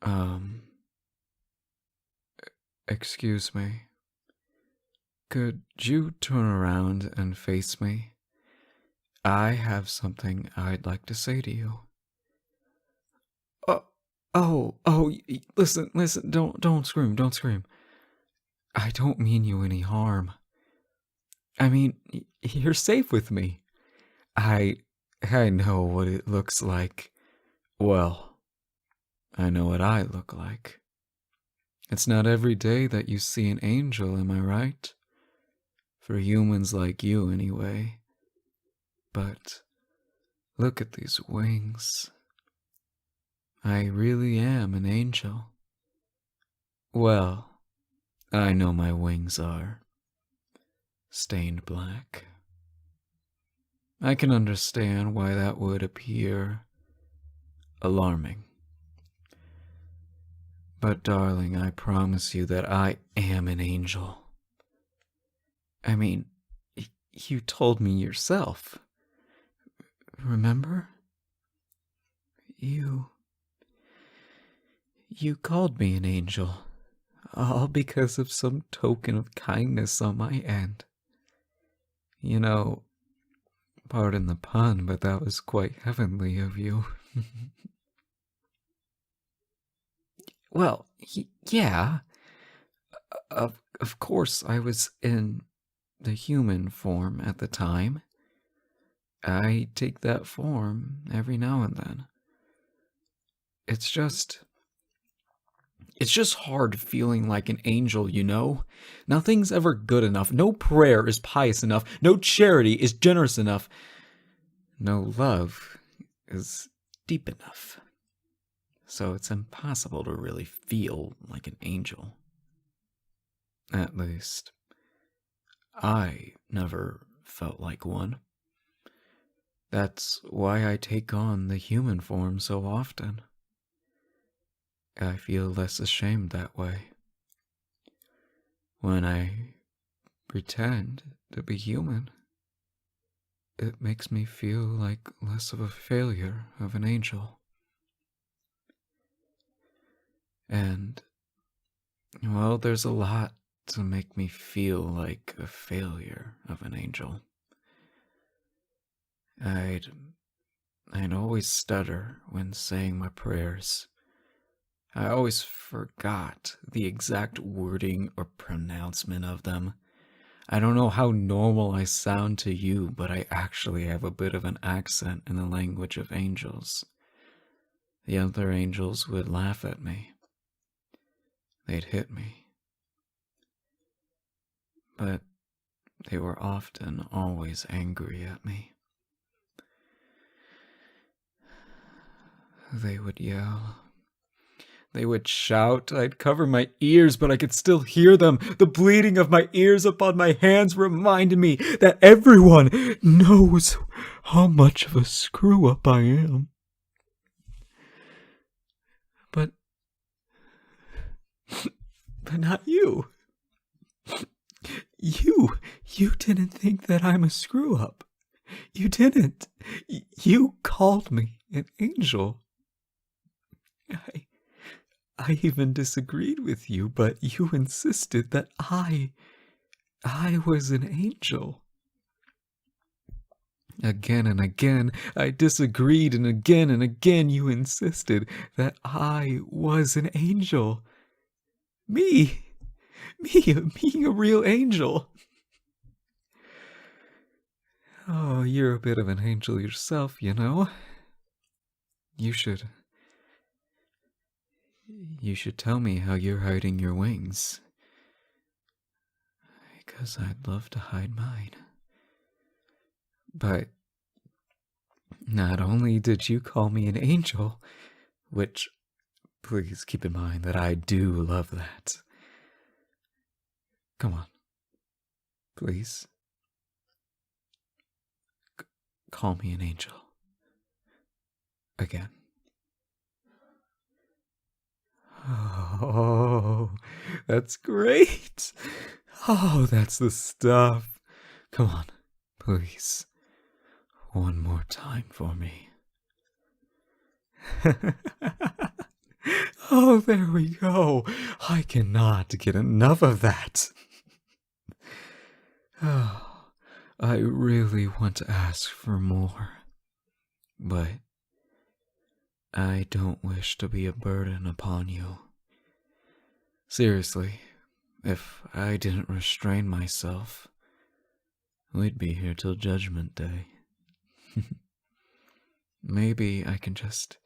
Um, excuse me. Could you turn around and face me? I have something I'd like to say to you. Oh, listen, don't scream, don't scream. I don't mean you any harm. I mean, you're safe with me. I, I know what it looks like. Well, I know what I look like. It's not every day that you see an angel, am I right? For humans like you, anyway. But look at these wings. I really am an angel. Well, I know my wings are stained black. I can understand why that would appear alarming. But darling, I promise you that I am an angel. I mean, you told me yourself. Remember? You called me an angel, all because of some token of kindness on my end. You know, pardon the pun, but that was quite heavenly of you. Well, yeah. Of course, I was in the human form at the time. I take that form every now and then. It's just hard feeling like an angel, you know? Nothing's ever good enough. No prayer is pious enough. No charity is generous enough. No love is deep enough. So it's impossible to really feel like an angel. At least, I never felt like one. That's why I take on the human form so often. I feel less ashamed that way. When I pretend to be human, it makes me feel like less of a failure of an angel. And, well, there's a lot to make me feel like a failure of an angel. I'd always stutter when saying my prayers. I always forgot the exact wording or pronouncement of them. I don't know how normal I sound to you, but I actually have a bit of an accent in the language of angels. The other angels would laugh at me. They'd hit me. But they were often always angry at me. They would yell. They would shout. I'd cover my ears, but I could still hear them. The bleeding of my ears upon my hands reminded me that everyone knows how much of a screw-up I am. But not you. You didn't think that I'm a screw-up. You didn't. You called me an angel. I even disagreed with you, but you insisted that I was an angel. Again and again, I disagreed, and again you insisted that I was an angel. Me, a real angel. Oh, you're a bit of an angel yourself, you know. You should tell me how you're hiding your wings. Because I'd love to hide mine. But not only did you call me an angel, which, please keep in mind that I do love that. Come on. Please. Call me an angel. Again. Oh, that's great. Oh, that's the stuff. Come on, please. One more time for me. Oh, there we go. I cannot get enough of that. Oh, I really want to ask for more, but I don't wish to be a burden upon you. Seriously, if I didn't restrain myself, we'd be here till Judgment Day. Maybe I can just...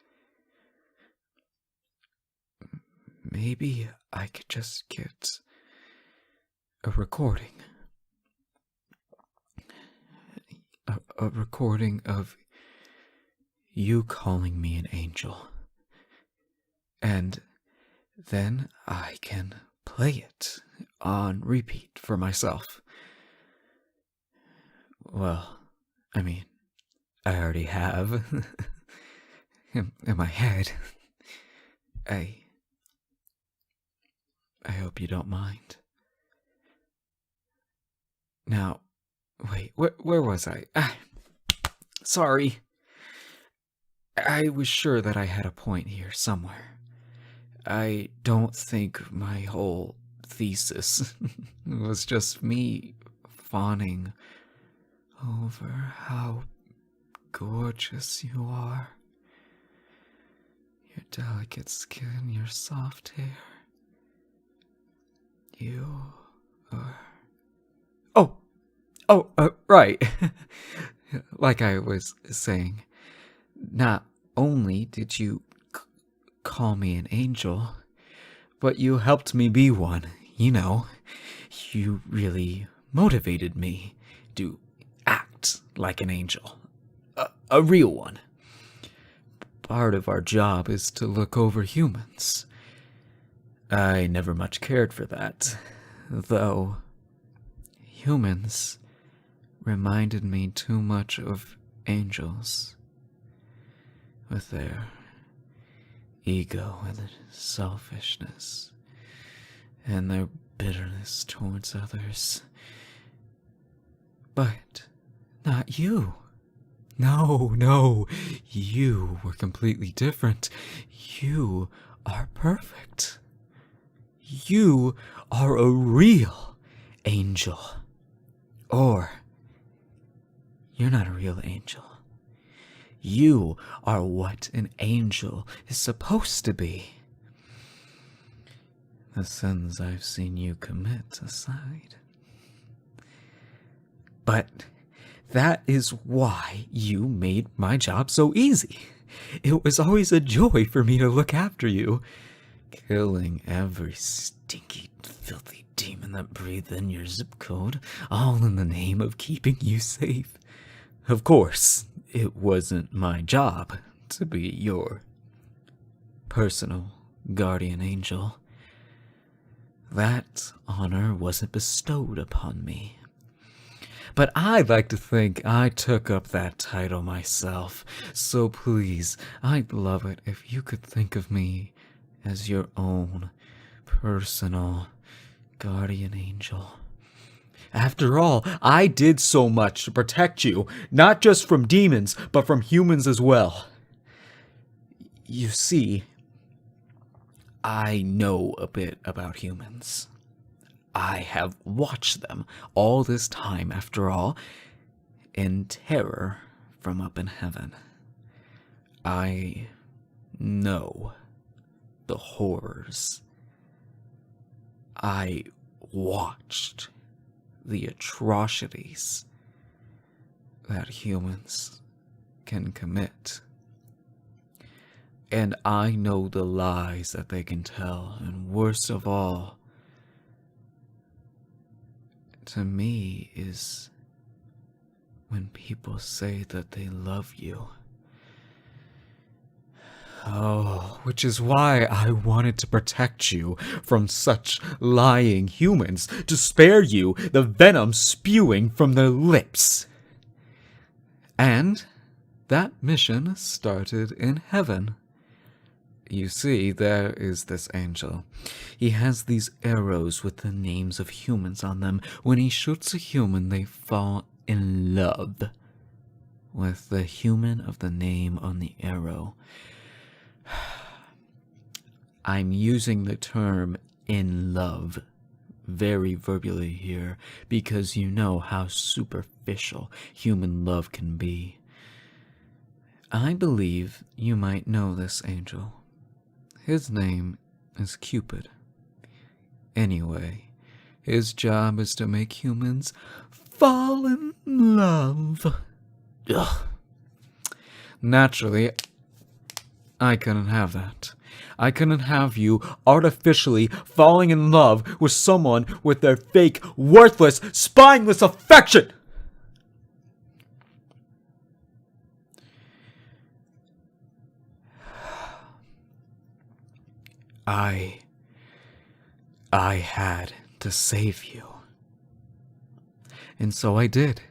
Maybe I could just get a recording. A recording of you calling me an angel. And then I can play it on repeat for myself. Well, I mean, I already have. in my head. I hope you don't mind. Now, wait, where was I? Sorry. I was sure that I had a point here somewhere. I don't think my whole thesis was just me fawning over how gorgeous you are. Your delicate skin, your soft hair. You are... right. Like I was saying, not only did you call me an angel, but you helped me be one. You know, you really motivated me to act like an angel. A real one. Part of our job is to look over humans. I never much cared for that, though humans reminded me too much of angels, with their ego and selfishness, and their bitterness towards others. But not you. No, you were completely different. You are perfect. You are a real angel. Or, you're not a real angel. You are what an angel is supposed to be. The sins I've seen you commit aside. But that is why you made my job so easy. It was always a joy for me to look after you, killing every stinky, filthy demon that breathed in your zip code, all in the name of keeping you safe. Of course, it wasn't my job to be your personal guardian angel. That honor wasn't bestowed upon me. But I'd like to think I took up that title myself, so please, I'd love it if you could think of me as your own personal guardian angel. After all, I did so much to protect you, not just from demons, but from humans as well. You see, I know a bit about humans. I have watched them all this time, after all, in terror from up in heaven. I know the horrors. I watched the atrocities that humans can commit. And I know the lies that they can tell, and worst of all, to me, is when people say that they love you. Oh, which is why I wanted to protect you from such lying humans, to spare you the venom spewing from their lips. And that mission started in heaven. You see, there is this angel. He has these arrows with the names of humans on them. When he shoots a human, they fall in love with the human of the name on the arrow. I'm using the term in love very verbally here because you know how superficial human love can be. I believe you might know this angel. His name is Cupid. Anyway, his job is to make humans fall in love. Ugh. Naturally, I couldn't have that. I couldn't have you artificially falling in love with someone with their fake, worthless, spineless affection! I had to save you. And so I did.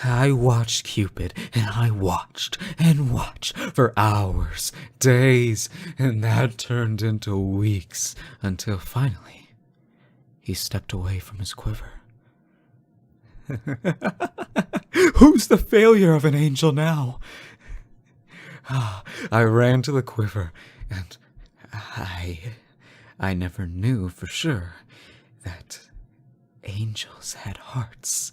I watched Cupid, and I watched and watched for hours, days, and that turned into weeks, until finally, he stepped away from his quiver. Who's the failure of an angel now? I ran to the quiver, and I never knew for sure that angels had hearts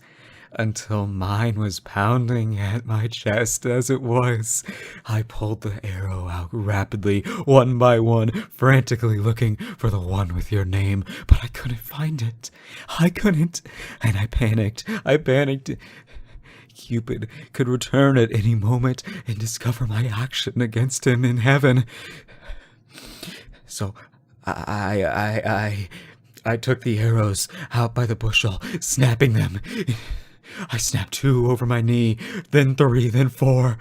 until mine was pounding at my chest as it was. I pulled the arrow out rapidly, one by one, frantically looking for the one with your name, but I couldn't find it. I couldn't, and I panicked. Cupid could return at any moment and discover my action against him in heaven. So I took the arrows out by the bushel, snapping them. I snapped 2 over my knee, then 3, then 4.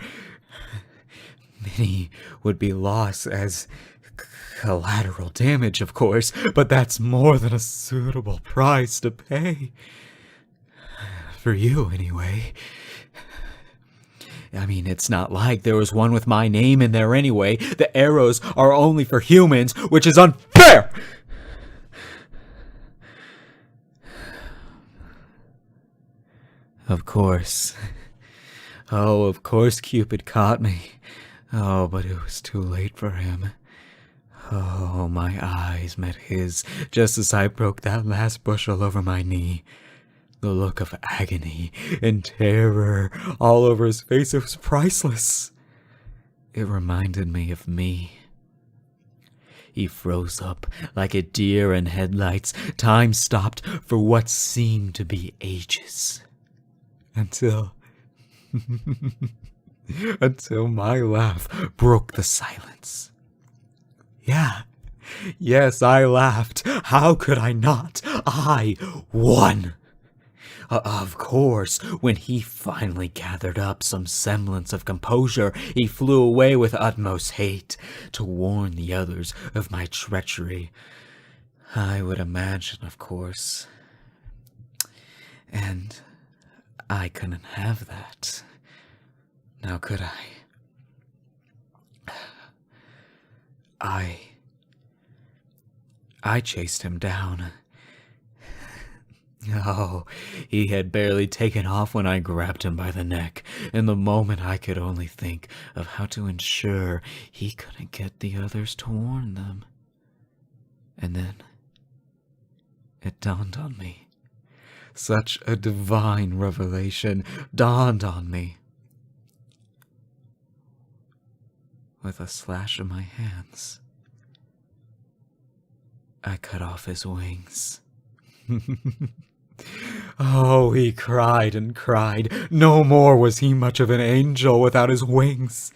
Many would be lost as collateral damage, of course, but that's more than a suitable price to pay. For you, anyway. I mean, it's not like there was one with my name in there anyway. The arrows are only for humans, which is unfair! Of course. Oh, of course Cupid caught me. Oh, but it was too late for him. Oh, my eyes met his just as I broke that last bushel over my knee. The look of agony and terror all over his face, it was priceless. It reminded me of me. He froze up like a deer in headlights. Time stopped for what seemed to be ages. Until my laugh broke the silence. Yeah. Yes, I laughed. How could I not? I won. Of course, when he finally gathered up some semblance of composure, he flew away with utmost hate to warn the others of my treachery. I would imagine, of course. And I couldn't have that. Now could I? I chased him down. Oh, he had barely taken off when I grabbed him by the neck. In the moment, I could only think of how to ensure he couldn't get the others to warn them. And then it dawned on me. Such a divine revelation dawned on me. With a slash of my hands, I cut off his wings. Oh, he cried and cried. No more was he much of an angel without his wings.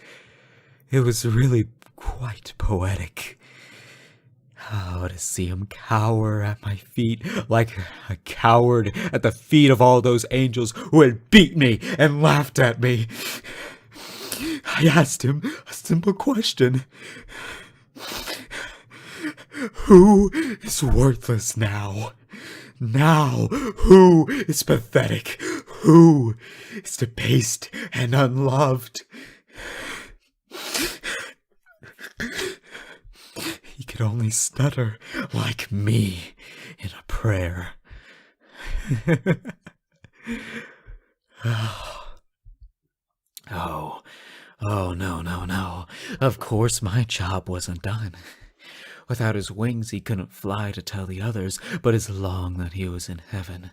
It was really quite poetic. Oh, to see him cower at my feet like a coward at the feet of all those angels who had beat me and laughed at me. I asked him a simple question. Who is worthless now? Now, who is pathetic? Who is debased and unloved? He could only stutter like me in a prayer. Oh, no. Of course my job wasn't done. Without his wings, he couldn't fly to tell the others, but as long that he was in heaven,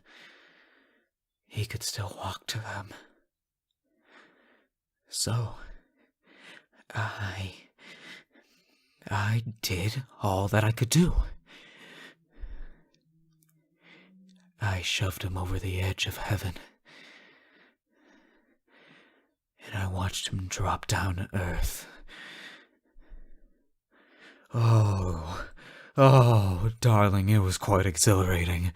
he could still walk to them. So, I did all that I could do. I shoved him over the edge of heaven, and I watched him drop down to earth. Oh, darling, it was quite exhilarating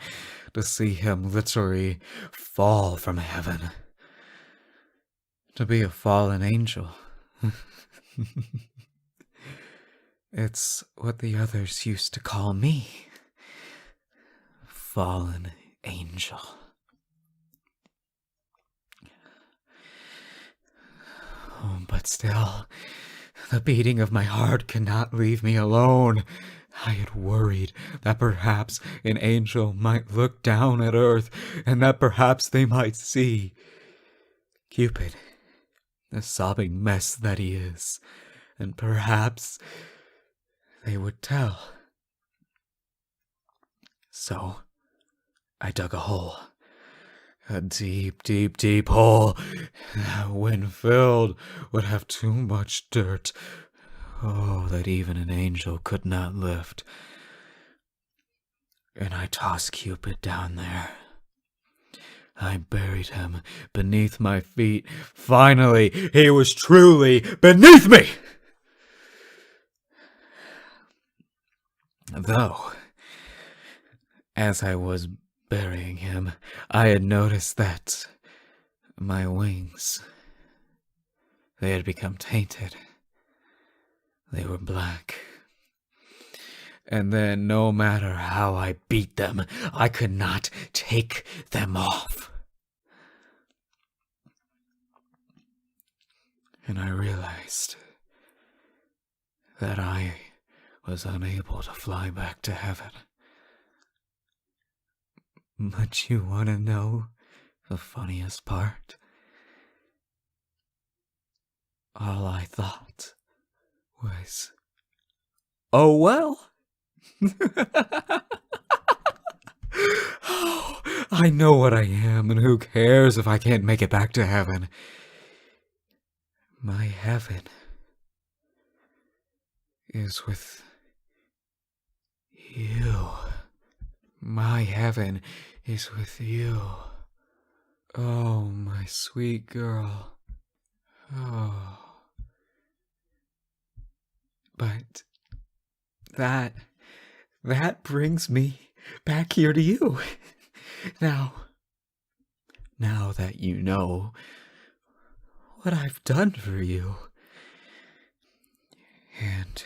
to see him literally fall from heaven. To be a fallen angel. It's what the others used to call me. Fallen angel. Oh, but still, the beating of my heart could not leave me alone. I had worried that perhaps an angel might look down at earth, and that perhaps they might see Cupid, the sobbing mess that he is, and perhaps they would tell. So I dug a hole. A deep, deep, deep hole that, when filled, would have too much dirt. Oh, that even an angel could not lift. And I tossed Cupid down there. I buried him beneath my feet. Finally, he was truly beneath me! Though, as I was burying him, I had noticed that my wings, they had become tainted. They were black. And then, no matter how I beat them, I could not take them off. And I realized that I was unable to fly back to heaven. But you want to know the funniest part? All I thought was, oh well. Oh, I know what I am, and who cares if I can't make it back to heaven? My heaven is with you. My heaven is with you. Oh, my sweet girl. Oh. But that brings me back here to you. Now that you know what I've done for you, and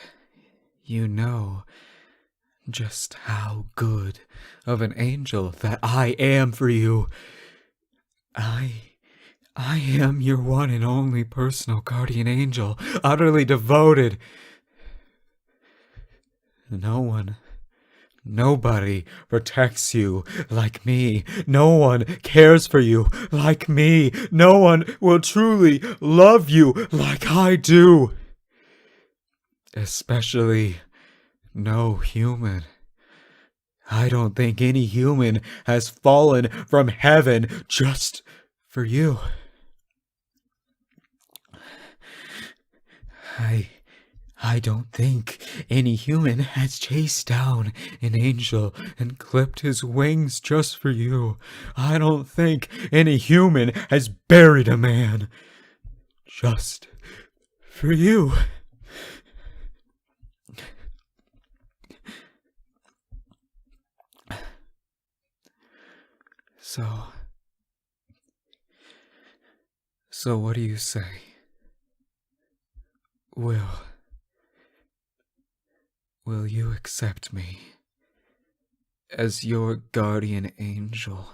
you know just how good of an angel that I am for you, I am your one and only personal guardian angel, utterly devoted. Nobody protects you like me. No one cares for you like me. No one will truly love you like I do. Especially no human. I don't think any human has fallen from heaven just for you. I don't think any human has chased down an angel and clipped his wings just for you. I don't think any human has buried a man just for you. So what do you say? Will you accept me as your guardian angel?